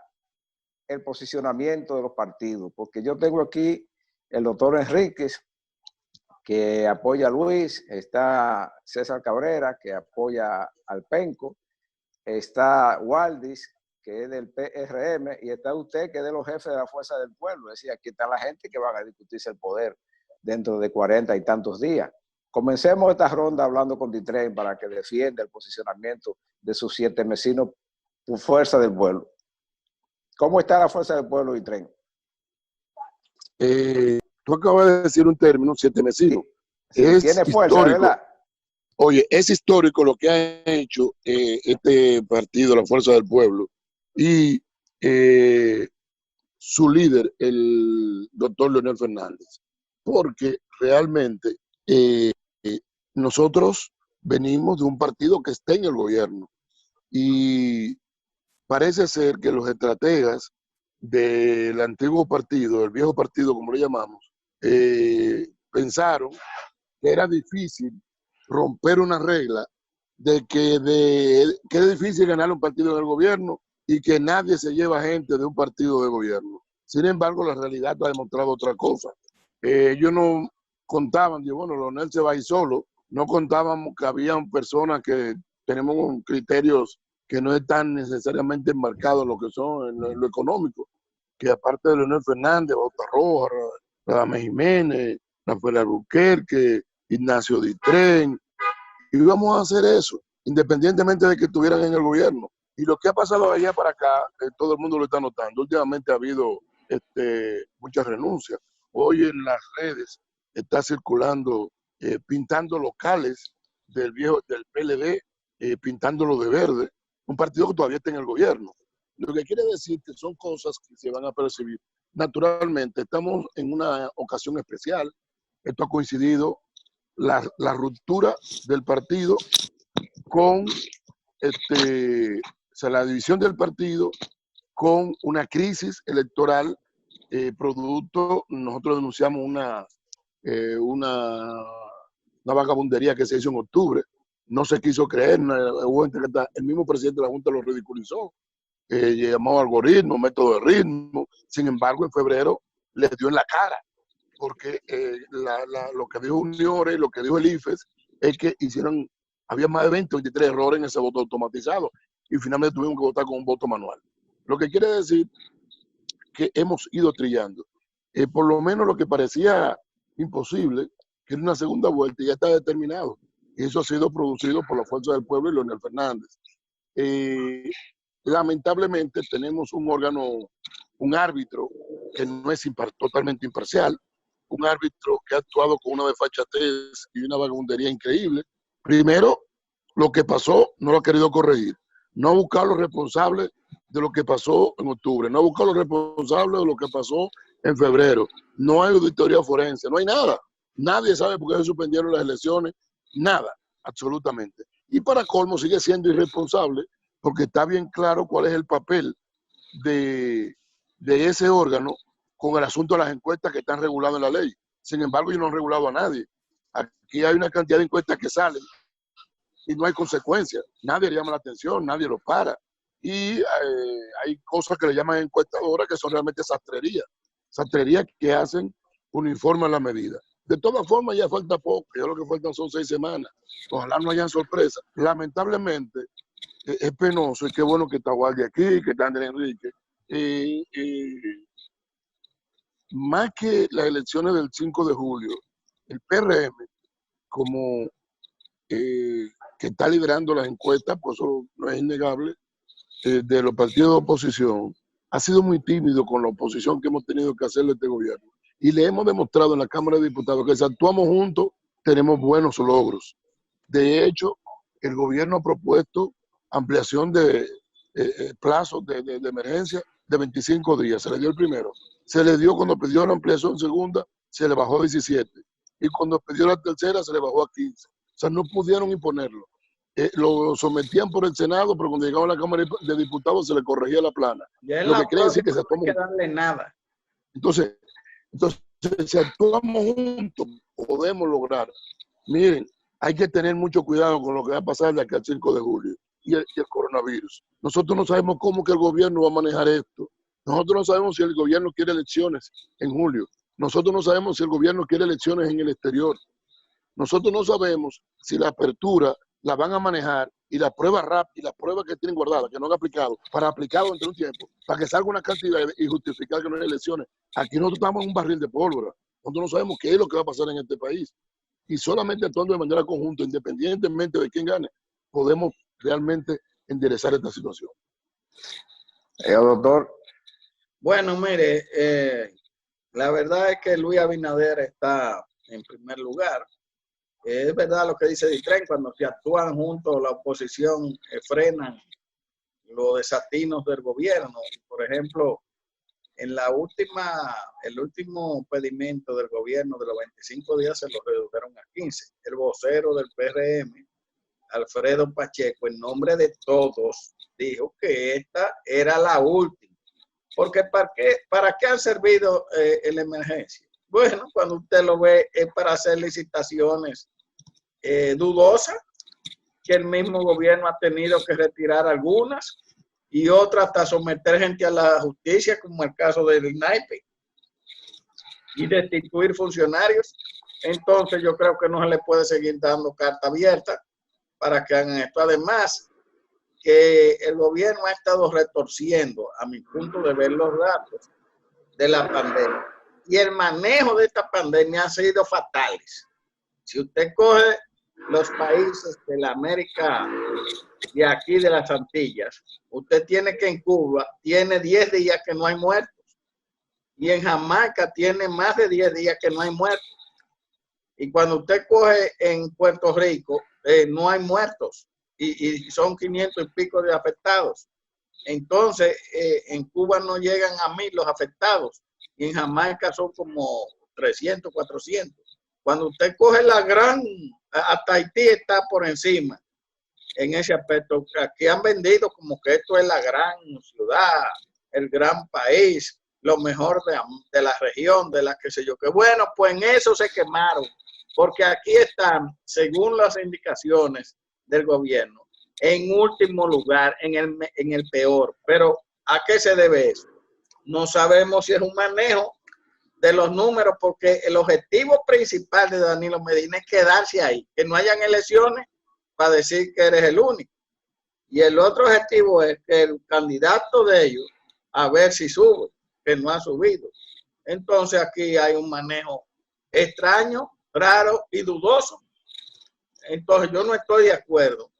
el posicionamiento de los partidos? Porque yo tengo aquí el doctor Enríquez, que apoya a Luis, está César Cabrera, que apoya al Penco, está Waldis, que es del PRM, y está usted, que es de los jefes de la Fuerza del Pueblo. Es decir, aquí está la gente que van a discutirse el poder dentro de 40 y tantos días. Comencemos esta ronda hablando con Ditren para que defienda el posicionamiento de sus 7 vecinos por Fuerza del Pueblo. ¿Cómo está la Fuerza del Pueblo, Ditren? Tú acabas de decir un término, 7 vecinos. Sí, es tiene fuerza, histórico. ¿verdad? Oye, es histórico lo que ha hecho este partido, la Fuerza del Pueblo, y su líder, el doctor Leonel Fernández, porque realmente nosotros venimos de un partido que está en el gobierno y parece ser que los estrategas del antiguo partido, el viejo partido como lo llamamos, pensaron que era difícil romper una regla de que es difícil ganar un partido en el gobierno y que nadie se lleva gente de un partido de gobierno. Sin embargo, la realidad ha demostrado otra cosa. Ellos no contaban, bueno, Leonel se va a ir solo, no contábamos que habían personas que tenemos criterios que no están necesariamente enmarcados en lo que son en lo económico, que aparte de Leonel Fernández, Bauta Roja, Radamés Jiménez, Rafael Albuquerque, Ignacio Ditren, y íbamos a hacer eso, independientemente de que estuvieran en el gobierno. Y lo que ha pasado de allá para acá, todo el mundo lo está notando. Últimamente ha habido muchas renuncias. Hoy en las redes está circulando, pintando locales del PLD, pintándolo de verde, un partido que todavía está en el gobierno. Lo que quiere decir que son cosas que se van a percibir. Naturalmente, estamos en una ocasión especial. Esto ha coincidido la ruptura del partido con la división del partido con una crisis electoral producto, nosotros denunciamos una vagabundería que se hizo en octubre, no se quiso creer, el mismo presidente de la Junta lo ridiculizó, llamó algoritmo, método de ritmo, sin embargo en febrero les dio en la cara, porque lo que dijo Uniore, lo que dijo el IFES, es que había más de 20 o 23 errores en ese voto automatizado y finalmente tuvimos que votar con un voto manual. Lo que quiere decir que hemos ido trillando. Por lo menos lo que parecía imposible, que era una segunda vuelta, ya está determinado. Y eso ha sido producido por la Fuerza del Pueblo y Leonel Fernández. Lamentablemente tenemos un órgano, un árbitro que no es totalmente imparcial, un árbitro que ha actuado con una desfachatez y una vagabundería increíble. Primero, lo que pasó no lo ha querido corregir. No ha buscado los responsables de lo que pasó en octubre. No ha buscado los responsables de lo que pasó en febrero. No hay auditoría forense, no hay nada. Nadie sabe por qué se suspendieron las elecciones. Nada, absolutamente. Y para colmo sigue siendo irresponsable porque está bien claro cuál es el papel de ese órgano con el asunto de las encuestas que están reguladas en la ley. Sin embargo, ellos no han regulado a nadie. Aquí hay una cantidad de encuestas que salen y no hay consecuencias. Nadie le llama la atención, nadie lo para. Y hay cosas que le llaman encuestadoras que son realmente sastrerías que hacen uniforme a la medida. De todas formas, ya falta poco, ya lo que faltan son 6 semanas. Ojalá no hayan sorpresas. Lamentablemente, es penoso y qué bueno que está Waldi aquí, que está Andrés Enrique. Más que las elecciones del 5 de julio, el PRM, como que está liderando las encuestas, pues eso no es innegable, de los partidos de oposición, ha sido muy tímido con la oposición que hemos tenido que hacerle a este gobierno. Y le hemos demostrado en la Cámara de Diputados que si actuamos juntos, tenemos buenos logros. De hecho, el gobierno ha propuesto ampliación de plazos de emergencia de 25 días. Se le dio el primero. Se le dio cuando pidió la ampliación segunda, se le bajó a 17. Y cuando pidió la tercera, se le bajó a 15. O sea, no pudieron imponerlo. Lo sometían por el Senado, pero cuando llegaba a la Cámara de Diputados se le corregía la plana. Lo que quiere decir que se toma. No hay que darle nada. Entonces, si actuamos juntos, podemos lograr. Miren, hay que tener mucho cuidado con lo que va a pasar de aquí al 5 de julio. y el coronavirus. Nosotros no sabemos cómo que el gobierno va a manejar esto. Nosotros no sabemos si el gobierno quiere elecciones en julio. Nosotros no sabemos si el gobierno quiere elecciones en el exterior. Nosotros no sabemos si la apertura la van a manejar y las pruebas rápidas y las pruebas que tienen guardadas, que no han aplicado, para aplicarlo entre un tiempo, para que salga una cantidad y justificar que no hay elecciones. Aquí nosotros estamos en un barril de pólvora. Nosotros no sabemos qué es lo que va a pasar en este país. Y solamente actuando de manera conjunta, independientemente de quién gane, podemos realmente enderezar esta situación. Doctor. Bueno, mire, la verdad es que Luis Abinader está en primer lugar. Es verdad lo que dice Ditren, cuando se actúan juntos, la oposición frenan los desatinos del gobierno. Por ejemplo, en el último pedimento del gobierno de los 25 días se lo redujeron a 15. El vocero del PRM, Alfredo Pacheco, en nombre de todos, dijo que esta era la última. Porque ¿para qué han servido la emergencia? Bueno, cuando usted lo ve es para hacer licitaciones dudosas, que el mismo gobierno ha tenido que retirar algunas y otras hasta someter gente a la justicia, como el caso del INAIPE, y destituir funcionarios. Entonces yo creo que no se le puede seguir dando carta abierta para que hagan esto. Además, que el gobierno ha estado retorciendo, a mi punto de ver, los datos de la pandemia. Y el manejo de esta pandemia ha sido fatales. Si usted coge los países de la América y aquí de las Antillas, usted tiene que en Cuba tiene 10 días que no hay muertos. Y en Jamaica tiene más de 10 días que no hay muertos. Y cuando usted coge en Puerto Rico, no hay muertos. Y son 500 y pico de afectados. Entonces, en Cuba no llegan a 1000 los afectados. Y en Jamaica son como 300, 400. Cuando usted coge hasta Haití está por encima en ese aspecto. Aquí han vendido como que esto es la gran ciudad, el gran país, lo mejor de la región, de la que sé yo. Que bueno, pues en eso se quemaron. Porque aquí están, según las indicaciones del gobierno, en último lugar, en el peor. Pero ¿a qué se debe eso? No sabemos si es un manejo de los números, porque el objetivo principal de Danilo Medina es quedarse ahí, que no hayan elecciones para decir que eres el único. Y el otro objetivo es que el candidato de ellos, a ver si sube, que no ha subido. Entonces aquí hay un manejo extraño, raro y dudoso. Entonces yo no estoy de acuerdo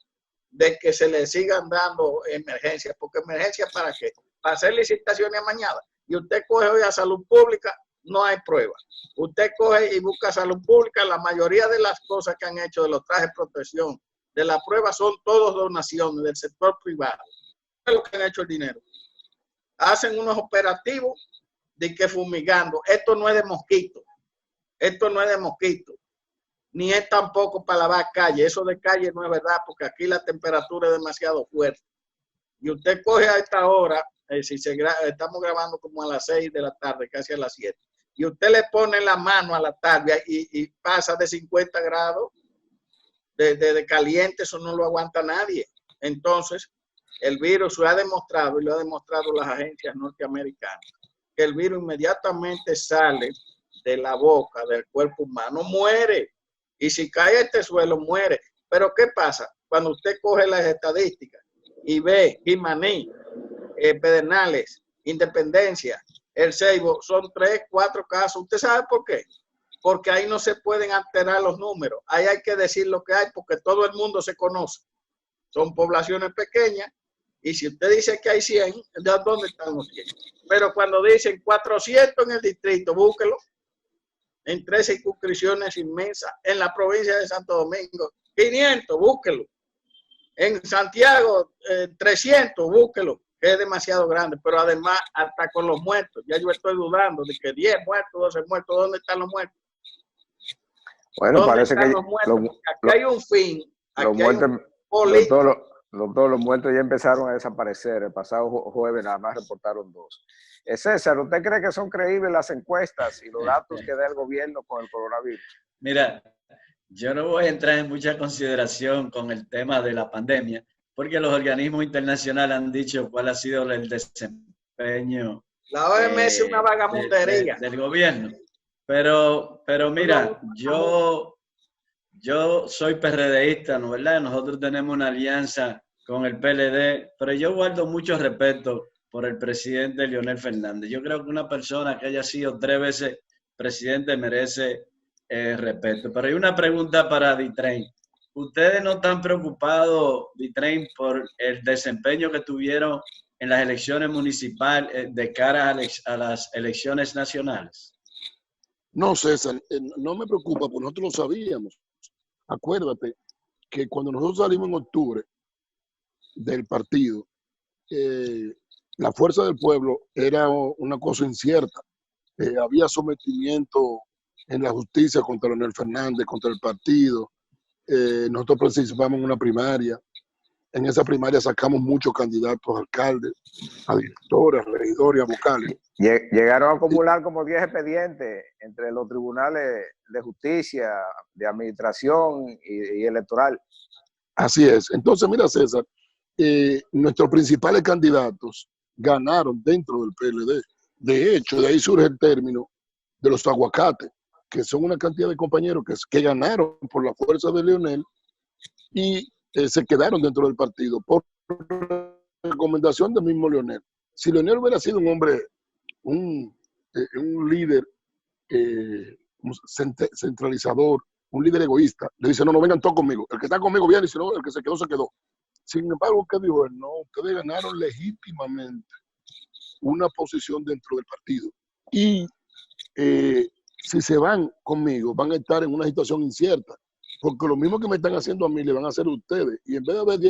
de que se le sigan dando emergencias, porque emergencias ¿para qué? Para hacer licitaciones mañana. Y usted coge hoy a salud pública, no hay prueba. Usted coge y busca salud pública, la mayoría de las cosas que han hecho de los trajes de protección, de la prueba, son todos donaciones del sector privado. ¿Qué es lo que han hecho el dinero? Hacen unos operativos de que fumigando. Esto no es de mosquito. Esto no es de mosquito. Ni es tampoco para lavar calle. Eso de calle no es verdad, porque aquí la temperatura es demasiado fuerte. Y usted coge a esta hora, estamos grabando como a las 6 de la tarde, casi a las 7, y usted le pone la mano a la tarde y pasa de 50 grados de caliente, eso no lo aguanta nadie. Entonces, el virus lo ha demostrado, y lo han demostrado las agencias norteamericanas, que el virus inmediatamente sale de la boca, del cuerpo humano, muere. Y si cae a este suelo, muere. Pero ¿qué pasa? Cuando usted coge las estadísticas y ve Jimaní, Pedernales, Independencia, El Ceibo, son 3, 4 casos. ¿Usted sabe por qué? Porque ahí no se pueden alterar los números. Ahí hay que decir lo que hay, porque todo el mundo se conoce. Son poblaciones pequeñas, y si usted dice que hay 100, ¿de dónde están los 100? Pero cuando dicen 400 en el distrito, búsquelo. En 3 circunscripciones inmensas, en la provincia de Santo Domingo, 500, búsquelo. En Santiago, 300, búsquelo, que es demasiado grande. Pero además, hasta con los muertos, ya yo estoy dudando de que 10 muertos, 12 muertos, ¿dónde están los muertos? Bueno, parece que aquí hay un fin, aquí los muertos, hay un político. Doctor, los muertos ya empezaron a desaparecer. El pasado jueves nada más reportaron 2. César, ¿usted cree que son creíbles las encuestas y los datos que da el gobierno con el coronavirus? Mira, yo no voy a entrar en mucha consideración con el tema de la pandemia, porque los organismos internacionales han dicho cuál ha sido el desempeño La OMS es una vagamundería del gobierno. Pero mira, yo soy PRDista, ¿no? ¿Verdad? Nosotros tenemos una alianza con el PLD, pero yo guardo mucho respeto por el presidente Leonel Fernández. Yo creo que una persona que haya sido 3 veces presidente merece respeto. Pero hay una pregunta para Ditren. ¿Ustedes no están preocupados, Ditren, por el desempeño que tuvieron en las elecciones municipales de cara a las elecciones nacionales? No, César, no me preocupa, porque nosotros lo sabíamos. Acuérdate que cuando nosotros salimos en octubre del partido, la fuerza del pueblo era una cosa incierta. Había sometimiento en la justicia contra Leonel Fernández, contra el partido. Nosotros participamos en una primaria. En esa primaria sacamos muchos candidatos a alcaldes, a directores, a regidores, a vocales. Llegaron a acumular como 10 expedientes entre los tribunales de justicia, de administración y electoral. Así es. Entonces, mira, César, nuestros principales candidatos ganaron dentro del PLD. De hecho, de ahí surge el término de los aguacates, que son una cantidad de compañeros que ganaron por la fuerza de Leonel y se quedaron dentro del partido por recomendación del mismo Leonel. Si Leonel hubiera sido un hombre, un líder centralizador, un líder egoísta, le dice, no vengan todos conmigo. El que está conmigo viene y si no, el que se quedó, se quedó. Sin embargo, ¿qué dijo él? No, ustedes ganaron legítimamente una posición dentro del partido. Y si se van conmigo, van a estar en una situación incierta. Porque lo mismo que me están haciendo a mí, le van a hacer a ustedes. Y en vez de haber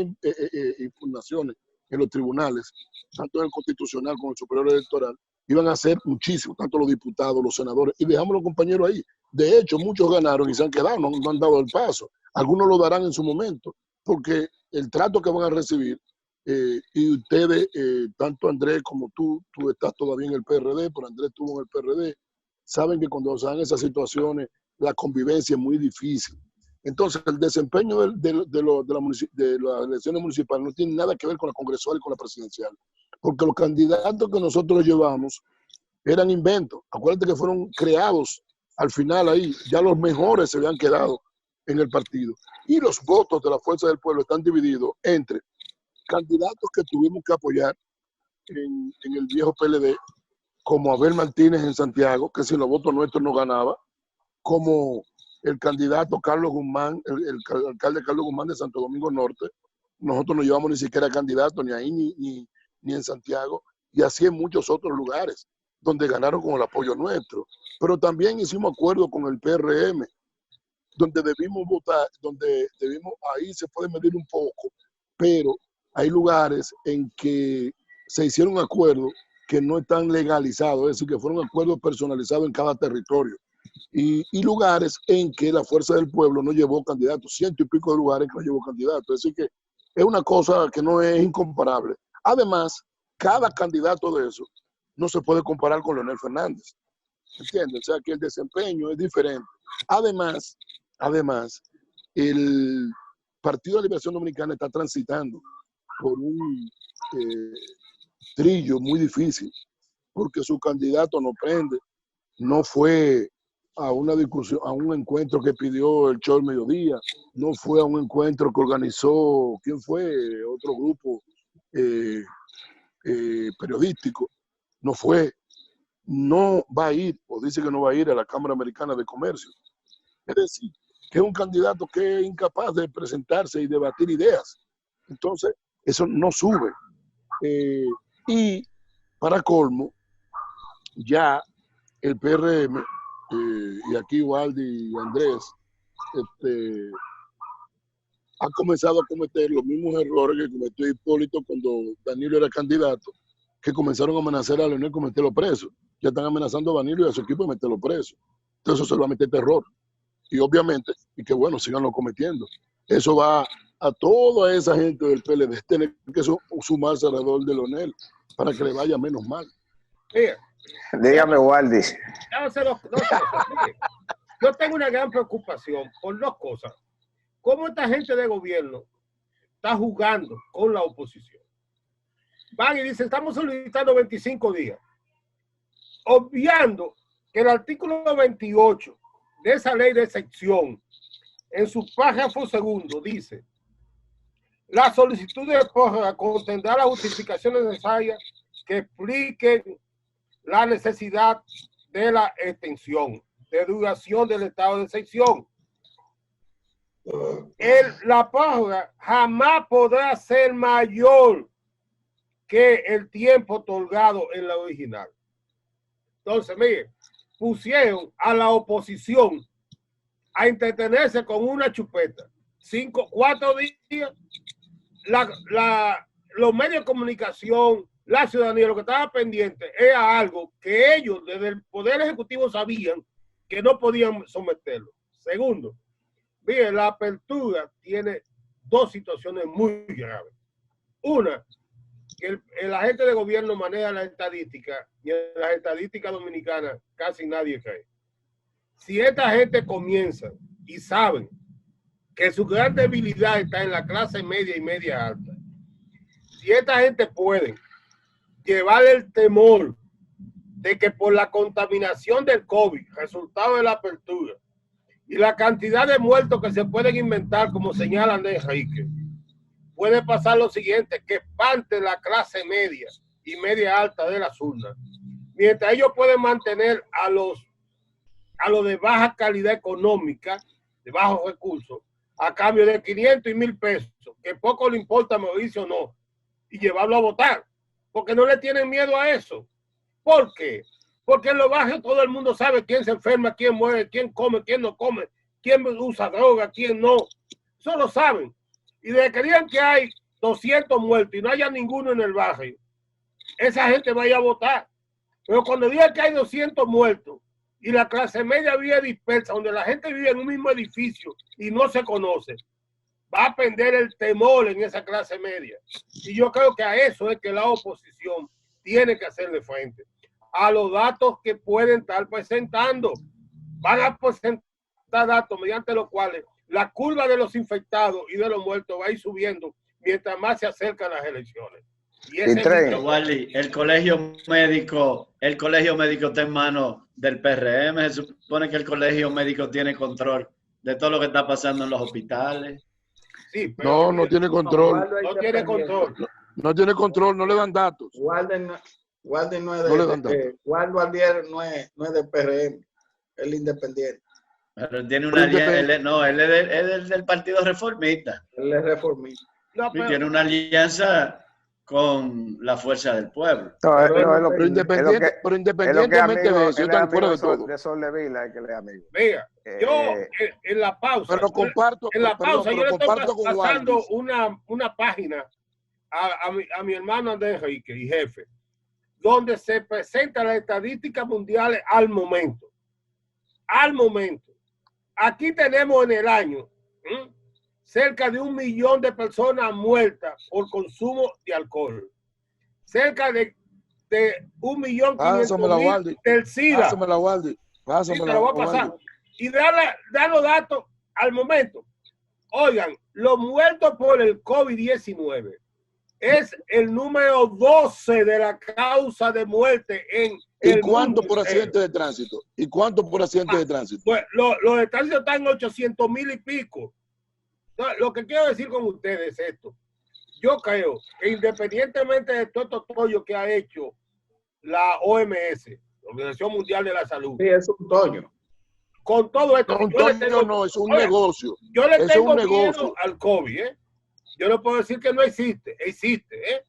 impugnaciones en los tribunales, tanto en el Constitucional como en el Superior Electoral, iban a hacer muchísimo, tanto los diputados, los senadores, y dejamos los compañeros ahí. De hecho, muchos ganaron y se han quedado, no han dado el paso. Algunos lo darán en su momento, porque el trato que van a recibir, y ustedes, tanto Andrés como tú estás todavía en el PRD, pero Andrés estuvo en el PRD, saben que cuando se dan esas situaciones, la convivencia es muy difícil. Entonces, el desempeño de las elecciones municipales no tiene nada que ver con la congresual y con la presidencial, porque los candidatos que nosotros llevamos eran inventos. Acuérdate que fueron creados al final ahí, ya los mejores se habían quedado en el partido. Y los votos de la fuerza del pueblo están divididos entre candidatos que tuvimos que apoyar en el viejo PLD, como Abel Martínez en Santiago, que sin los votos nuestros no ganaba, como el candidato Carlos Guzmán, el alcalde Carlos Guzmán de Santo Domingo Norte. Nosotros no llevamos ni siquiera candidato ni ahí ni en Santiago, y así en muchos otros lugares donde ganaron con el apoyo nuestro. Pero también hicimos acuerdo con el PRM, donde debimos votar, ahí se puede medir un poco, pero hay lugares en que se hicieron acuerdos que no están legalizados, es decir, que fueron acuerdos personalizados en cada territorio. Y lugares en que la fuerza del pueblo no llevó candidatos, 100 y pico de lugares que no llevó candidatos. Es decir, que es una cosa que no es incomparable. Además, cada candidato de esos no se puede comparar con Leonel Fernández. ¿Entiendes? O sea, que el desempeño es diferente. Además, el Partido de Liberación Dominicana está transitando por un trillo muy difícil, porque su candidato no prende, no fue a una discusión, a un encuentro que pidió el show del mediodía, no fue a un encuentro que organizó, ¿quién fue? Otro grupo periodístico, no fue, no va a ir, o dice que no va a ir a la Cámara Americana de Comercio. Es decir, que es un candidato que es incapaz de presentarse y debatir ideas. Entonces, eso no sube. Y para colmo, ya el PRM, y aquí Waldi y Andrés, ha comenzado a cometer los mismos errores que cometió Hipólito cuando Danilo era candidato, que comenzaron a amenazar a Leonel con meterlo preso. Ya están amenazando a Danilo y a su equipo de meterlo preso. Entonces eso se va a meter terror. Y obviamente, y que bueno, síganlo cometiendo. Eso va a toda esa gente del PLD tener que sumarse alrededor de Leonel para que le vaya menos mal. Mira, dígame, Waldi. Yo tengo una gran preocupación por dos cosas. ¿Cómo esta gente de gobierno está jugando con la oposición. Van y dicen, estamos solicitando 25 días, obviando que el artículo 28 de esa ley de excepción, en su párrafo segundo, dice: la solicitud de prórroga contendrá la justificación necesaria que expliquen la necesidad de la extensión de duración del estado de excepción. La prórroga jamás podrá ser mayor que el tiempo otorgado en la original. Entonces, mire, pusieron a la oposición a entretenerse con una chupeta. 4 días, los medios de comunicación, la ciudadanía, lo que estaba pendiente era algo que ellos desde el Poder Ejecutivo sabían que no podían someterlo. Segundo, mire, la apertura tiene 2 situaciones muy graves. Una, que el agente de gobierno maneja la estadística y en las estadísticas dominicanas casi nadie cree. Si esta gente comienza y saben que su gran debilidad está en la clase media y media alta, si esta gente puede llevar el temor de que por la contaminación del COVID, resultado de la apertura, y la cantidad de muertos que se pueden inventar, como señalan de Enrique, puede pasar lo siguiente, que parte la clase media y media alta de las urnas, mientras ellos pueden mantener a los de baja calidad económica, de bajos recursos, a cambio de 500 y 1,000 pesos, que poco le importa Mauricio o no, y llevarlo a votar, porque no le tienen miedo a eso. ¿Por qué? Porque en los barrios todo el mundo sabe quién se enferma, quién muere, quién come, quién no come, quién usa droga, quién no. Eso lo saben. Y desde que digan que hay 200 muertos y no haya ninguno en el barrio, esa gente va a ir a votar. Pero cuando digan que hay 200 muertos y la clase media vive dispersa, donde la gente vive en un mismo edificio y no se conoce, va a perder el temor en esa clase media. Y yo creo que a eso es que la oposición tiene que hacerle frente. A los datos que pueden estar presentando. Van a presentar datos mediante los cuales la curva de los infectados y de los muertos va a ir subiendo mientras más se acercan las elecciones. Y Wally, el colegio médico está en manos del PRM. Se supone que el colegio médico tiene control de todo lo que está pasando en los hospitales. Sí, pero no tiene control. No tiene control. No tiene control, no le dan datos. Walden no es de Walden no es de PRM, es independiente. Pero tiene una alianza, él es del Partido Reformista. Él es reformista. No, pero, y tiene una alianza con la Fuerza del Pueblo. Pero independientemente de eso, yo estoy fuera de todo. De Sol Levila hay que leer, amigo. Mira, yo en la pausa, pero comparto, yo le estoy pasando una página a mi hermano Andrés Enrique y jefe, donde se presentan las estadísticas mundiales al momento. Al momento. Aquí tenemos en el año cerca de 1 millón de personas muertas por consumo de alcohol. Cerca de 1.500.000 del SIDA. Pásamela, Waldi. Pásamela, voy a pasar. Y dar los datos al momento. Oigan, los muertos por el COVID-19 es el número 12 de la causa de muerte en el mundo. ¿Y cuánto por accidente de tránsito? ¿Y cuánto por accidente de tránsito? Pues los de tránsito están en 800,000 y pico. Entonces, lo que quiero decir con ustedes es esto. Yo creo que independientemente de todo estos tollos que ha hecho la OMS, la Organización Mundial de la Salud. Sí, es un toño. Con todo esto. No, es un negocio. Yo le tengo miedo al COVID, ¿eh? Yo no puedo decir que no existe, existe,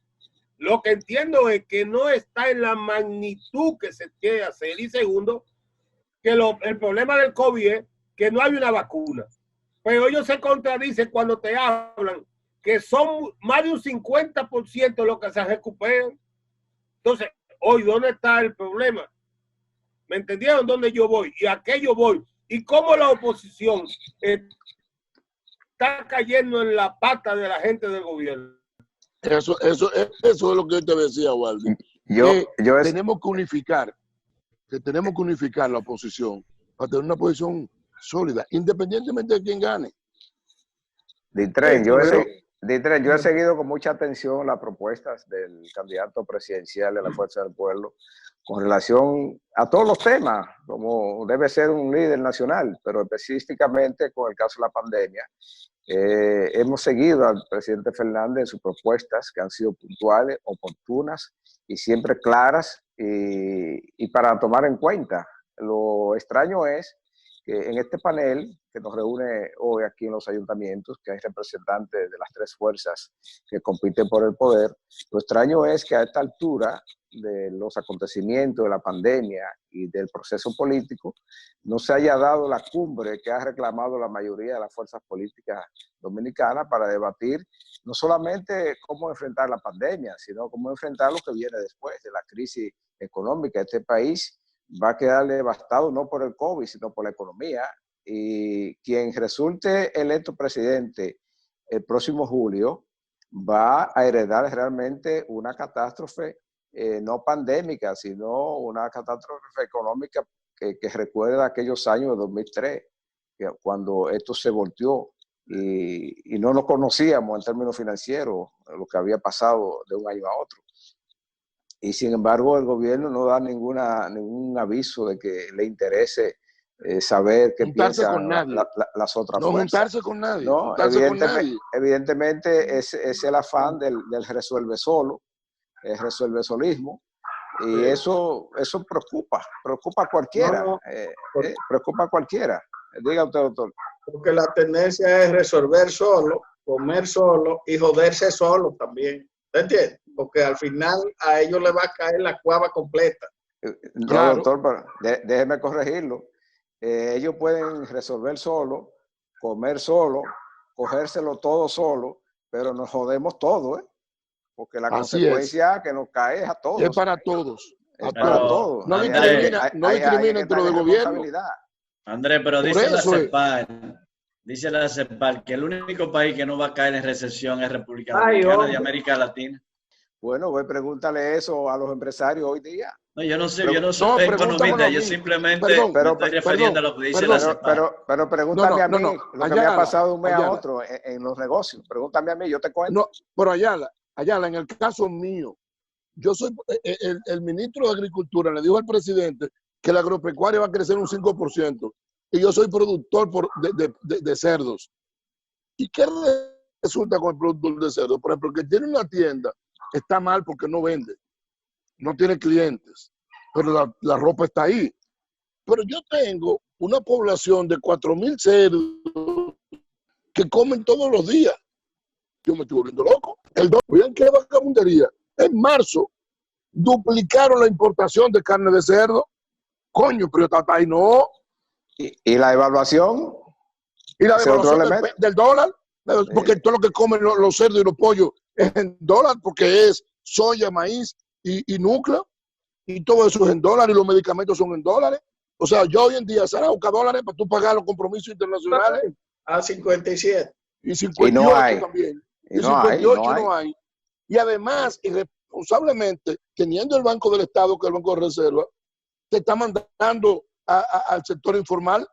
Lo que entiendo es que no está en la magnitud que se quiere hacer. Y segundo, que el problema del COVID es que no hay una vacuna. Pero ellos se contradicen cuando te hablan que son más de un 50% lo que se recuperan. Entonces, hoy, ¿dónde está el problema? ¿Me entendieron dónde yo voy? ¿Y a qué yo voy? ¿Y cómo la oposición está cayendo en la pata de la gente del gobierno? Eso es lo que yo te decía, Waldi. Tenemos que unificar la oposición para tener una posición sólida, independientemente de quién gane. Ditren, yo he seguido con mucha atención las propuestas del candidato presidencial de la Fuerza del Pueblo con relación a todos los temas, como debe ser un líder nacional, pero específicamente con el caso de la pandemia. Hemos seguido al presidente Fernández en sus propuestas que han sido puntuales, oportunas y siempre claras y para tomar en cuenta. Lo extraño es que en este panel que nos reúne hoy aquí en los ayuntamientos, que hay representantes de las tres fuerzas que compiten por el poder, lo extraño es que a esta altura de los acontecimientos de la pandemia y del proceso político, no se haya dado la cumbre que ha reclamado la mayoría de las fuerzas políticas dominicanas para debatir no solamente cómo enfrentar la pandemia, sino cómo enfrentar lo que viene después de la crisis económica. Este país va a quedar devastado no por el COVID, sino por la economía. Y quien resulte electo presidente el próximo julio va a heredar realmente una catástrofe no pandémica, sino una catástrofe económica que recuerda aquellos años de 2003, cuando esto se volteó y no lo conocíamos en términos financieros, lo que había pasado de un año a otro. Y sin embargo el gobierno no da ningún aviso de que le interese saber qué piensan las otras fuerzas. No juntarse con nadie. No, evidentemente es el afán del resuelve solo, el resuelve solismo, y eso preocupa a cualquiera. Preocupa a cualquiera. Diga usted, doctor. Porque la tendencia es resolver solo, comer solo y joderse solo también. ¿Te entiendes? Porque al final a ellos les va a caer la cuava completa. No, Claro. doctor, pero déjeme corregirlo. Ellos pueden resolver solo, comer solo, cogérselo todo solo, pero nos jodemos todo, ¿eh? Porque la Así consecuencia que nos cae es a todos. Es para todos. Es Pero, para todos. No Andrés, discrimina entre los de gobierno. Andrés, pero Por dice la eso es. CEPAL que el único país que no va a caer en recesión es República Ay, Dominicana hombre. de América Latina. Bueno, voy a preguntarle eso a los empresarios hoy día. No, yo no soy No, economista, pregúntamelo a yo mí. simplemente Perdón, me estoy refiriendo a lo que dice la CEPAL. Pero pregúntame a mí lo que me Ayala, ha pasado de un mes a Ayala. otro en los negocios. Pregúntame a mí, yo te cuento. No, pero Ayala, en el caso mío, yo soy el ministro de Agricultura, le dijo al presidente que la agropecuaria va a crecer un 5%, y yo soy productor de cerdos. ¿Y qué resulta con el productor de cerdos? Por ejemplo, el que tiene una tienda está mal porque no vende, no tiene clientes, pero la ropa está ahí. Pero yo tengo una población de 4,000 cerdos que comen todos los días. Yo me estoy volviendo loco. Oigan, qué vagabundería. En marzo duplicaron la importación de carne de cerdo. Coño, pero está ahí no. ¿Y la evaluación? Y la Ese otro devaluación elemento. del dólar, porque todo lo que comen los cerdos y los pollos es en dólar, porque es soya, maíz y núcleo, y todo eso es en dólares, y los medicamentos son en dólares. O sea, yo hoy en día será buscar dólares para tú pagar los compromisos internacionales, A 57. y 58 Y no hay. también. Y Y no hay, 58 no hay. Y además, irresponsablemente, teniendo el Banco del Estado, que es el Banco de Reserva, te está mandando al sector informal,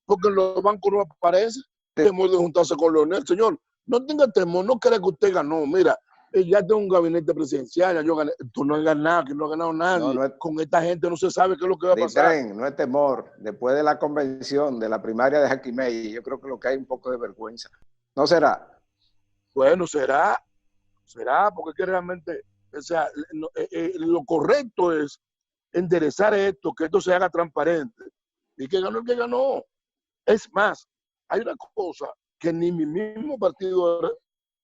porque en los bancos no aparece. Temor de juntarse con Leonel. Señor, no tenga temor, no crea que usted ganó. Mira, ya tengo un gabinete presidencial, ya yo gané. Tú no has ganado, que no ha ganado nadie. No es- Con esta gente no se sabe qué es lo que va a pasar. Ditren, no es temor. Después de la convención de la primaria de Jaquimey, yo creo que lo que hay un poco de vergüenza. ¿No será? Bueno, será, porque es que realmente, o sea, lo correcto es enderezar esto, que esto se haga transparente. Y que ganó el que ganó. Es más, hay una cosa que ni mi mismo partido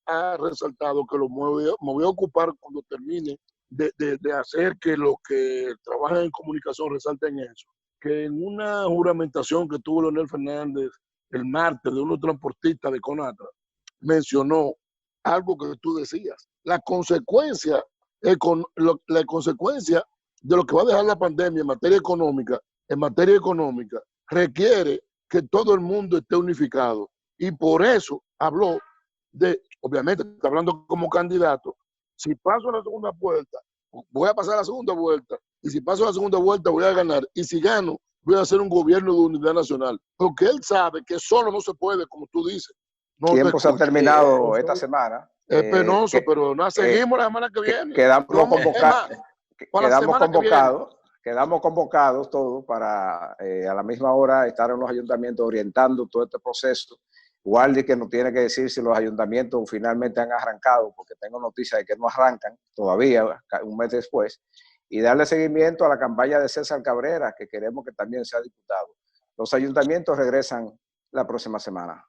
ha resaltado, que lo me voy a ocupar cuando termine de hacer que los que trabajan en comunicación resalten eso. Que en una juramentación que tuvo Leonel Fernández el martes de unos transportistas de Conatra, mencionó algo que tú decías, la consecuencia de lo que va a dejar la pandemia en materia económica, requiere que todo el mundo esté unificado. Y por eso habló obviamente, está hablando como candidato, si paso a la segunda vuelta, voy a pasar a la segunda vuelta, y si paso a la segunda vuelta voy a ganar, y si gano, voy a hacer un gobierno de unidad nacional. Porque él sabe que solo no se puede, como tú dices. No te tiempo se ha escucho. terminado esta semana. Es penoso, que- pero no seguimos la semana que viene. Quedamos Es más, convocados. para la semana que viene. Quedamos convocados todos para a la misma hora estar en los ayuntamientos orientando todo este proceso. Waldi que nos tiene que decir si los ayuntamientos finalmente han arrancado, porque tengo noticias de que no arrancan todavía, un mes después, y darle seguimiento a la campaña de César Cabrera, que queremos que también sea diputado. Los ayuntamientos regresan la próxima semana.